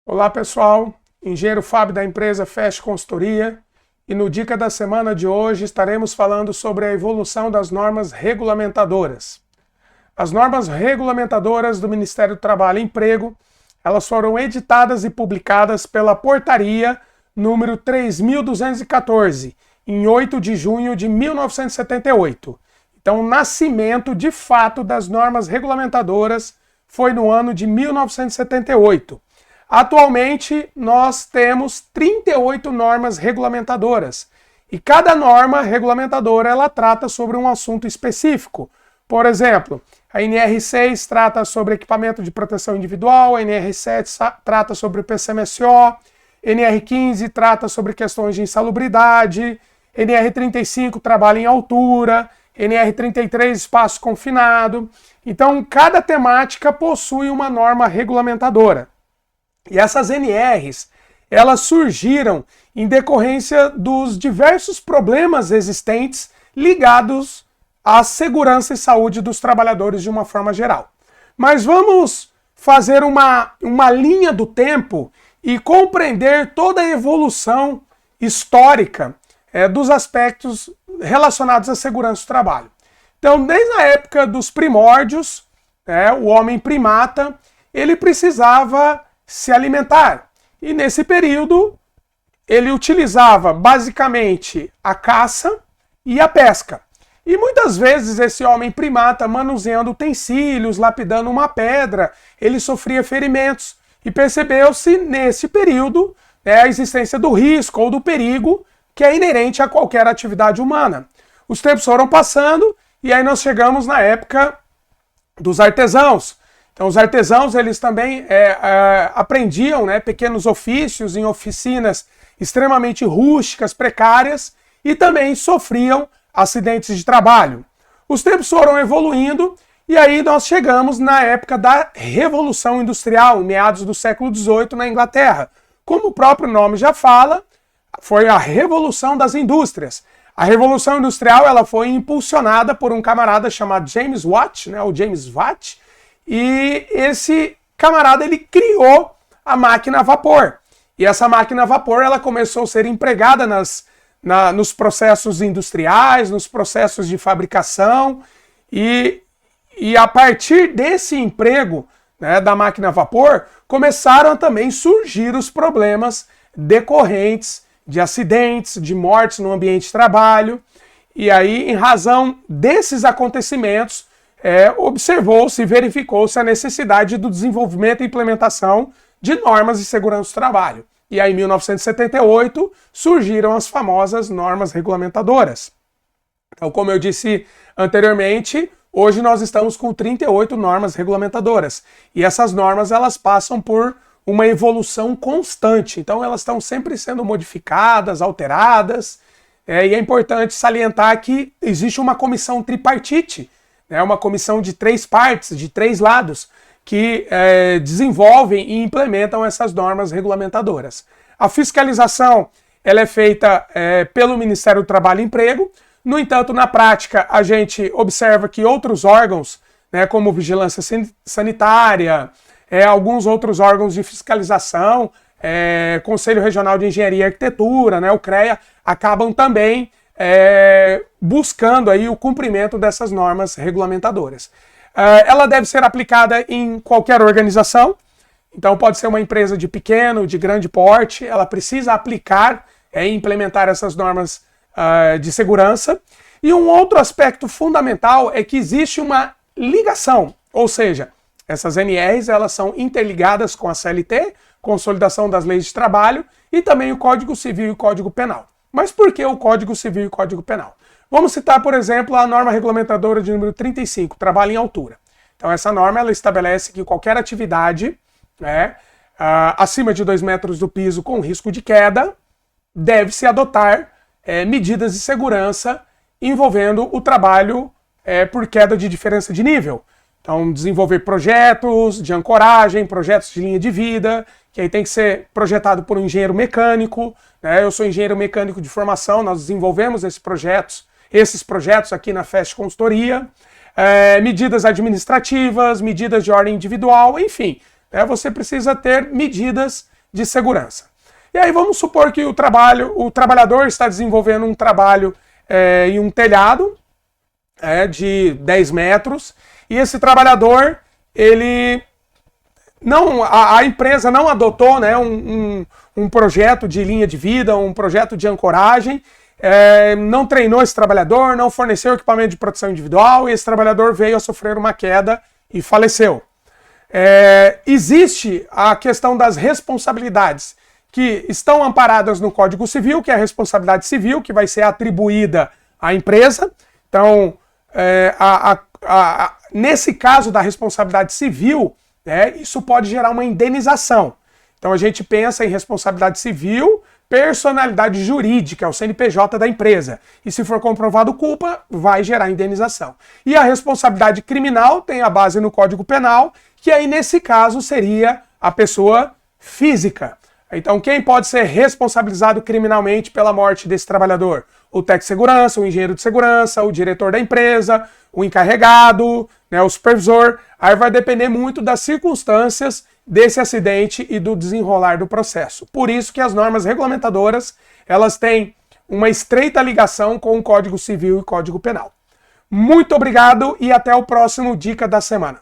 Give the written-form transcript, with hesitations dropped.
Olá pessoal, engenheiro Fábio da empresa Fast Consultoria, e no Dica da Semana de hoje estaremos falando sobre a evolução das normas regulamentadoras. As normas regulamentadoras do Ministério do Trabalho e Emprego, elas foram editadas e publicadas pela Portaria número 3.214, em 8 de junho de 1978. Então, o nascimento de fato das normas regulamentadoras foi no ano de 1978. Atualmente, nós temos 38 normas regulamentadoras e cada norma regulamentadora ela trata sobre um assunto específico. Por exemplo, a NR6 trata sobre equipamento de proteção individual, a NR7 trata sobre PCMSO, NR15 trata sobre questões de insalubridade, NR35 trabalha em altura, NR33 espaço confinado. Então, cada temática possui uma norma regulamentadora. E essas NRs, elas surgiram em decorrência dos diversos problemas existentes ligados à segurança e saúde dos trabalhadores de uma forma geral. Mas vamos fazer uma linha do tempo e compreender toda a evolução histórica dos aspectos relacionados à segurança do trabalho. Então, desde a época dos primórdios, o homem primata, ele precisava se alimentar. E nesse período, ele utilizava basicamente a caça e a pesca. E muitas vezes esse homem primata, manuseando utensílios, lapidando uma pedra, ele sofria ferimentos. E percebeu-se nesse período a existência do risco ou do perigo que é inerente a qualquer atividade humana. Os tempos foram passando e aí nós chegamos na época dos artesãos. Então os artesãos eles também aprendiam pequenos ofícios em oficinas extremamente rústicas, precárias, e também sofriam acidentes de trabalho. Os tempos foram evoluindo e aí nós chegamos na época da Revolução Industrial, em meados do século XVIII na Inglaterra. Como o próprio nome já fala, foi a Revolução das Indústrias. A Revolução Industrial ela foi impulsionada por um camarada chamado James Watt, o James Watt, e esse camarada ele criou a máquina a vapor. E essa máquina a vapor ela começou a ser empregada nos processos industriais, nos processos de fabricação, e a partir desse emprego da máquina a vapor, começaram a também surgir os problemas decorrentes de acidentes, de mortes no ambiente de trabalho. E aí, em razão desses acontecimentos, observou-se e verificou-se a necessidade do desenvolvimento e implementação de normas de segurança do trabalho. E aí, em 1978, surgiram as famosas normas regulamentadoras. Então, como eu disse anteriormente, hoje nós estamos com 38 normas regulamentadoras. E essas normas elas passam por uma evolução constante. Então, elas estão sempre sendo modificadas, alteradas. E é importante salientar que existe uma comissão tripartite, uma comissão de 3 partes, de 3 lados, que desenvolvem e implementam essas normas regulamentadoras. A fiscalização ela é feita pelo Ministério do Trabalho e Emprego. No entanto, na prática, a gente observa que outros órgãos, como Vigilância Sanitária, alguns outros órgãos de fiscalização, Conselho Regional de Engenharia e Arquitetura, o CREA, acabam também buscando aí o cumprimento dessas normas regulamentadoras. Ela deve ser aplicada em qualquer organização, então pode ser uma empresa de pequeno, de grande porte, ela precisa aplicar e implementar essas normas de segurança. E um outro aspecto fundamental é que existe uma ligação, ou seja, essas NRs elas são interligadas com a CLT, Consolidação das Leis de Trabalho, e também o Código Civil e o Código Penal. Mas por que o Código Civil e o Código Penal? Vamos citar, por exemplo, a norma regulamentadora de número 35, trabalho em altura. Então essa norma ela estabelece que qualquer atividade acima de 2 metros do piso com risco de queda deve-se adotar medidas de segurança envolvendo o trabalho por queda de diferença de nível. Então, desenvolver projetos de ancoragem, projetos de linha de vida, que aí tem que ser projetado por um engenheiro mecânico. Eu sou engenheiro mecânico de formação, nós desenvolvemos esses projetos esses projetos aqui na FEST Consultoria, medidas administrativas, medidas de ordem individual, enfim, você precisa ter medidas de segurança. E aí vamos supor que o trabalhador está desenvolvendo um trabalho em um telhado de 10 metros, e esse trabalhador, a empresa não adotou, né, um projeto de linha de vida, um projeto de ancoragem, não treinou esse trabalhador, não forneceu equipamento de proteção individual, e esse trabalhador veio a sofrer uma queda e faleceu. Existe a questão das responsabilidades que estão amparadas no Código Civil, que é a responsabilidade civil, que vai ser atribuída à empresa. Então, nesse caso da responsabilidade civil, isso pode gerar uma indenização. Então a gente pensa em responsabilidade civil, personalidade jurídica, é o CNPJ da empresa. E se for comprovado culpa, vai gerar indenização. E a responsabilidade criminal tem a base no Código Penal, que aí nesse caso seria a pessoa física. Então quem pode ser responsabilizado criminalmente pela morte desse trabalhador? O técnico de segurança, o engenheiro de segurança, o diretor da empresa, o encarregado, o supervisor. Aí vai depender muito das circunstâncias desse acidente e do desenrolar do processo. Por isso que as normas regulamentadoras, elas têm uma estreita ligação com o Código Civil e Código Penal. Muito obrigado e até o próximo Dica da Semana.